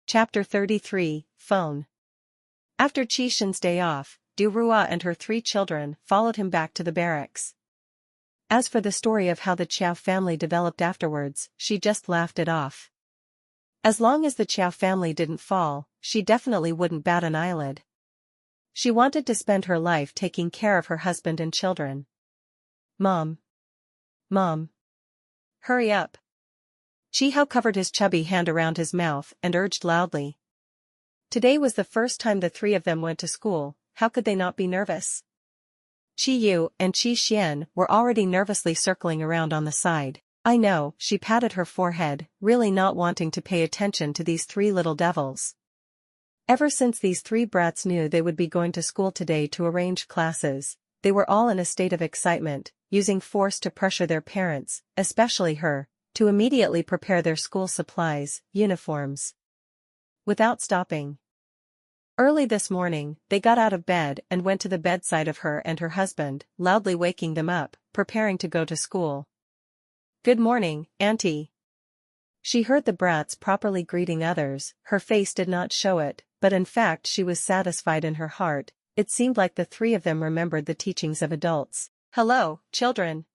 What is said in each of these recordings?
Chapter 33, Phone. After Qixin's day off, Du Ruo and her 3 children followed him back to the barracks. As for the story of how the Qiao family developed afterwards, she just laughed it off. As long as the Qiao family didn't fall, she definitely wouldn't bat an eyelid. She wanted to spend her life taking care of her husband and children. Mom. Mom. Hurry up. Qihao covered his chubby hand around his mouth and urged loudly. Today was the first time the 3 of them went to school, how could they not be nervous? Qi Yu and Qi Xian were already nervously circling around on the side. I know, she patted her forehead, really not wanting to pay attention to these 3 little devils. Ever since these 3 brats knew they would be going to school today to arrange classes, they were all in a state of excitement, using force to pressure their parents, especially her, to immediately prepare their school supplies, uniforms. Without stopping. Early this morning, they got out of bed and went to the bedside of her and her husband, loudly waking them up, preparing to go to school. Good morning, Auntie. She heard the brats properly greeting others, her face did not show it, but in fact she was satisfied in her heart. It seemed like the 3 of them remembered the teachings of adults. Hello, children.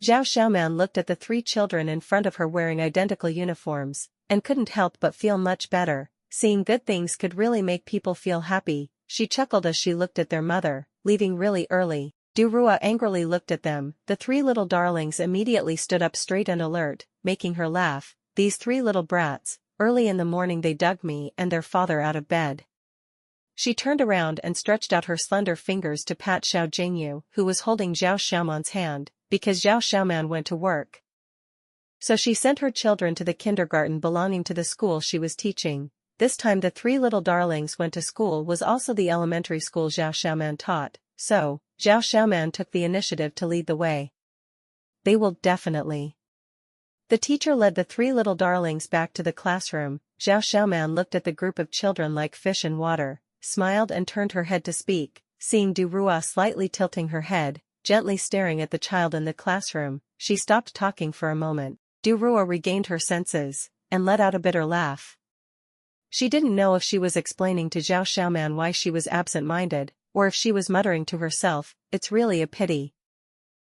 Zhao Xiaoman looked at the 3 children in front of her wearing identical uniforms, and couldn't help but feel much better. Seeing good things could really make people feel happy. She chuckled as she looked at their mother, leaving really early. Du Ruo angrily looked at them. The 3 little darlings immediately stood up straight and alert, making her laugh. These 3 little brats, early in the morning they dug me and their father out of bed. She turned around and stretched out her slender fingers to pat Xiao Jingyu, who was holding Zhao Xiaoman's hand, because Zhao Xiaoman went to work. So she sent her children to the kindergarten belonging to the school she was teaching. This time the 3 little darlings went to school was also the elementary school Zhao Xiaoman taught, so, Zhao Xiaoman took the initiative to lead the way. They will definitely. The teacher led the 3 little darlings back to the classroom. Zhao Xiaoman looked at the group of children like fish in water, smiled and turned her head to speak, seeing Du Ruo slightly tilting her head, gently staring at the child in the classroom. She stopped talking for a moment. Du Ruo regained her senses, and let out a bitter laugh. She didn't know if she was explaining to Zhao Xiaoman why she was absent-minded, or if she was muttering to herself, it's really a pity.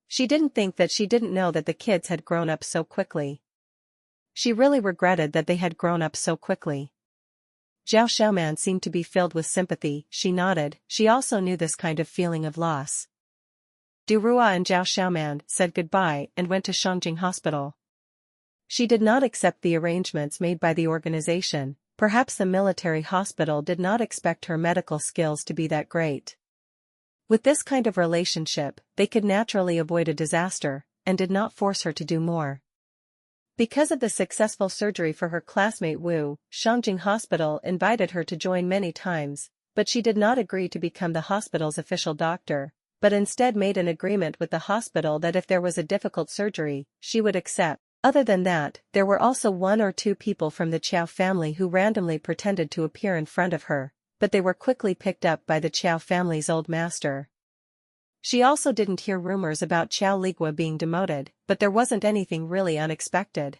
She didn't think that she didn't know that the kids had grown up so quickly. She really regretted that they had grown up so quickly. Zhao Xiaoman seemed to be filled with sympathy. She nodded. She also knew this kind of feeling of loss. Du Ruo and Zhao Xiaoman said goodbye and went to Shangjing Hospital. She did not accept the arrangements made by the organization. Perhaps the military hospital did not expect her medical skills to be that great. With this kind of relationship, they could naturally avoid a disaster, and did not force her to do more. Because of the successful surgery for her classmate Wu, Shangjing Hospital invited her to join many times, but she did not agree to become the hospital's official doctor, but instead made an agreement with the hospital that if there was a difficult surgery, she would accept. Other than that, there were also 1 or 2 people from the Qiao family who randomly pretended to appear in front of her, but they were quickly picked up by the Qiao family's old master. She also didn't hear rumors about Qiao Ligua being demoted, but there wasn't anything really unexpected.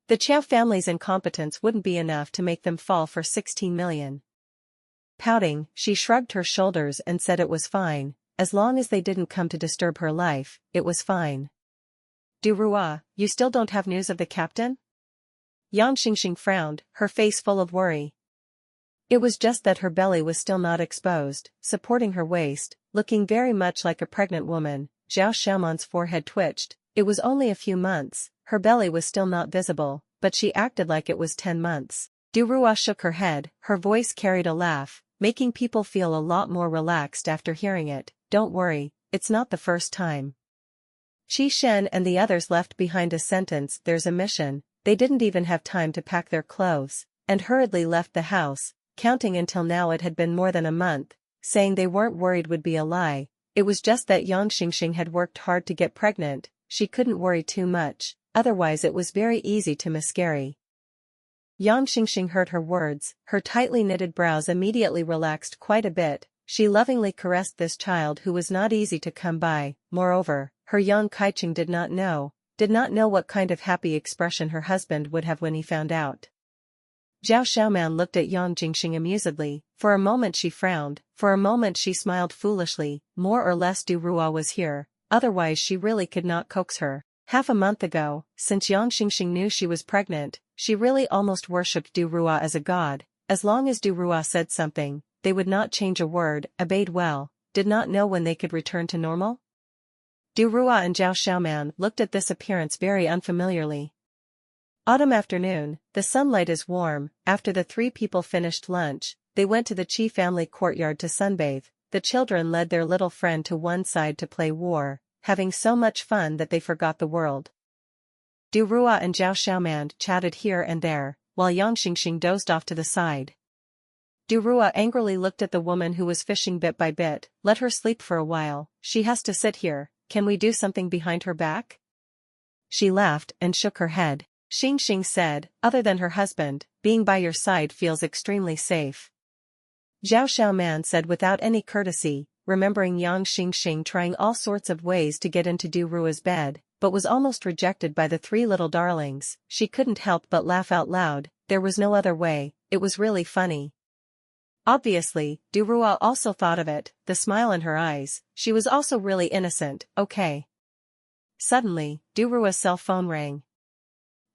The Qiao family's incompetence wouldn't be enough to make them fall for 16 million. Pouting, she shrugged her shoulders and said it was fine, as long as they didn't come to disturb her life, it was fine. Du Ruo, you still don't have news of the captain? Yang Xingxing frowned, her face full of worry. It was just that her belly was still not exposed, supporting her waist, looking very much like a pregnant woman. Zhao Xiaoman's forehead twitched. It was only a few months, her belly was still not visible, but she acted like it was 10 months. Du Ruo shook her head, her voice carried a laugh, making people feel a lot more relaxed after hearing it. Don't worry, it's not the first time. Qi Shen and the others left behind a sentence, there's a mission. They didn't even have time to pack their clothes, and hurriedly left the house, counting until now it had been more than a month, saying they weren't worried would be a lie. It was just that Yang Xingxing had worked hard to get pregnant, she couldn't worry too much, otherwise it was very easy to miscarry. Yang Xingxing heard her words, her tightly knitted brows immediately relaxed quite a bit. She lovingly caressed this child who was not easy to come by. Moreover, her young Kaicheng did not know what kind of happy expression her husband would have when he found out. Zhao Xiaoman looked at Yang Jingxing amusedly. For a moment she frowned, for a moment she smiled foolishly. More or less Du Ruo was here, otherwise she really could not coax her. Half a month ago, since Yang Jingxing knew she was pregnant, she really almost worshipped Du Ruo as a god. As long as Du Ruo said something, they would not change a word, obeyed well, did not know when they could return to normal. Du Ruo and Zhao Xiaoman looked at this appearance very unfamiliarly. Autumn afternoon, the sunlight is warm. After the three people finished lunch, they went to the Qi family courtyard to sunbathe. The children led their little friend to one side to play war, having so much fun that they forgot the world. Du Ruo and Zhao Xiaoman chatted here and there, while Yang Xingxing dozed off to the side. Du Ruo angrily looked at the woman who was fishing bit by bit. Let her sleep for a while, she has to sit here, can we do something behind her back? She laughed and shook her head. Xingxing said, other than her husband, being by your side feels extremely safe. Zhao Xiaoman said without any courtesy, remembering Yang Xingxing trying all sorts of ways to get into Du Ruo's bed, but was almost rejected by the three little darlings. She couldn't help but laugh out loud, there was no other way, it was really funny. Obviously, Du Ruo also thought of it, the smile in her eyes, she was also really innocent, okay. Suddenly, Du Ruo's cell phone rang.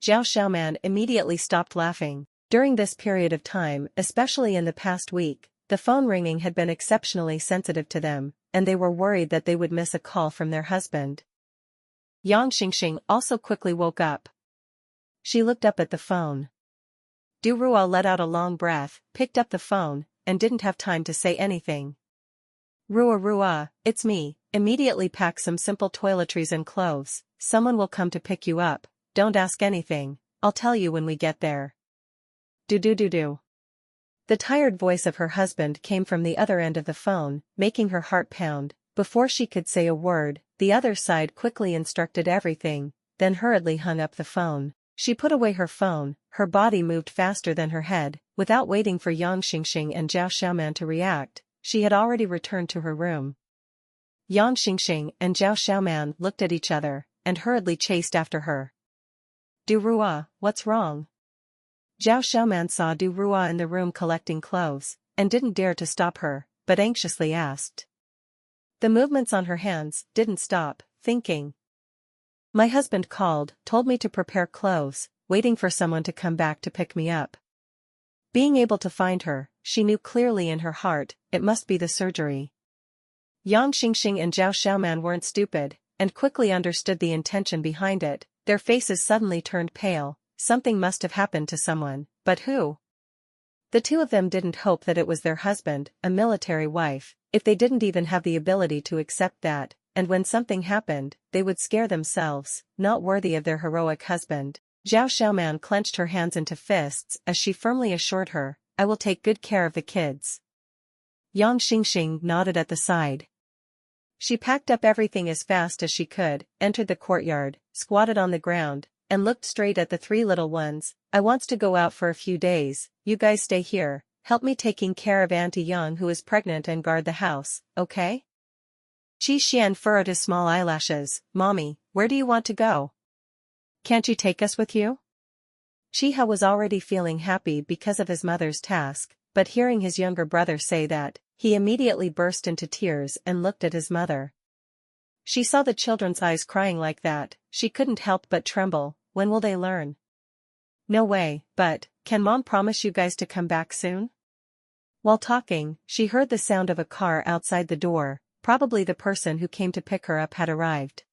Zhao Xiaoman immediately stopped laughing. During this period of time, especially in the past week, the phone ringing had been exceptionally sensitive to them, and they were worried that they would miss a call from their husband. Yang Xingxing also quickly woke up. She looked up at the phone. Du Ruo let out a long breath, picked up the phone, and didn't have time to say anything. Ruo, it's me, immediately pack some simple toiletries and clothes, someone will come to pick you up. Don't ask anything, I'll tell you when we get there. Do. The tired voice of her husband came from the other end of the phone, making her heart pound. Before she could say a word, the other side quickly instructed everything, then hurriedly hung up the phone. She put away her phone, her body moved faster than her head. Without waiting for Yang Xingxing and Zhao Xiaoman to react, she had already returned to her room. Yang Xingxing and Zhao Xiaoman looked at each other, and hurriedly chased after her. Du Ruo, what's wrong? Zhao Xiaoman saw Du Ruo in the room collecting clothes, and didn't dare to stop her, but anxiously asked. The movements on her hands didn't stop, thinking. My husband called, told me to prepare clothes, waiting for someone to come back to pick me up. Being able to find her, she knew clearly in her heart, it must be the surgery. Yang Xingxing and Zhao Xiaoman weren't stupid, and quickly understood the intention behind it. Their faces suddenly turned pale, something must have happened to someone, but who? The two of them didn't hope that it was their husband, a military wife, if they didn't even have the ability to accept that, and when something happened, they would scare themselves, not worthy of their heroic husband. Zhao Xiaoman clenched her hands into fists as she firmly assured her, I will take good care of the kids. Yang Xingxing nodded at the side. She packed up everything as fast as she could, entered the courtyard, squatted on the ground, and looked straight at the three little ones. I wants to go out for a few days, you guys stay here, help me taking care of Auntie Yang who is pregnant and guard the house, okay? Qi Xian furrowed his small eyelashes. Mommy, where do you want to go? Can't you take us with you? Qi Ha was already feeling happy because of his mother's task, but hearing his younger brother say that, he immediately burst into tears and looked at his mother. She saw the children's eyes crying like that, she couldn't help but tremble. When will they learn? No way, but, can Mom promise you guys to come back soon? While talking, she heard the sound of a car outside the door, probably the person who came to pick her up had arrived.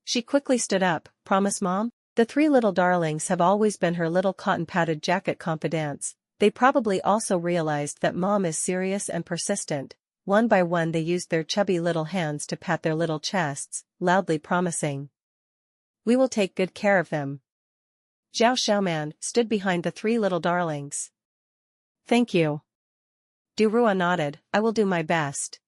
She quickly stood up, promise Mom? The three little darlings have always been her little cotton-padded jacket confidants. They probably also realized that Mom is serious and persistent. One by one they used their chubby little hands to pat their little chests, loudly promising. We will take good care of them. Zhao Xiaoman stood behind the three little darlings. Thank you. Du Ruo nodded, I will do my best.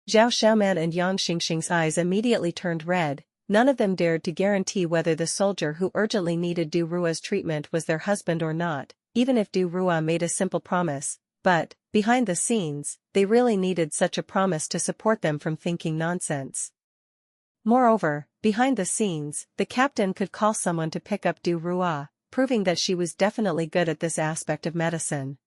Zhao Xiaoman and Yang Xingxing's eyes immediately turned red. None of them dared to guarantee whether the soldier who urgently needed Du Ruo's treatment was their husband or not, even if Du Ruo made a simple promise, but, behind the scenes, they really needed such a promise to support them from thinking nonsense. Moreover, behind the scenes, the captain could call someone to pick up Du Ruo, proving that she was definitely good at this aspect of medicine.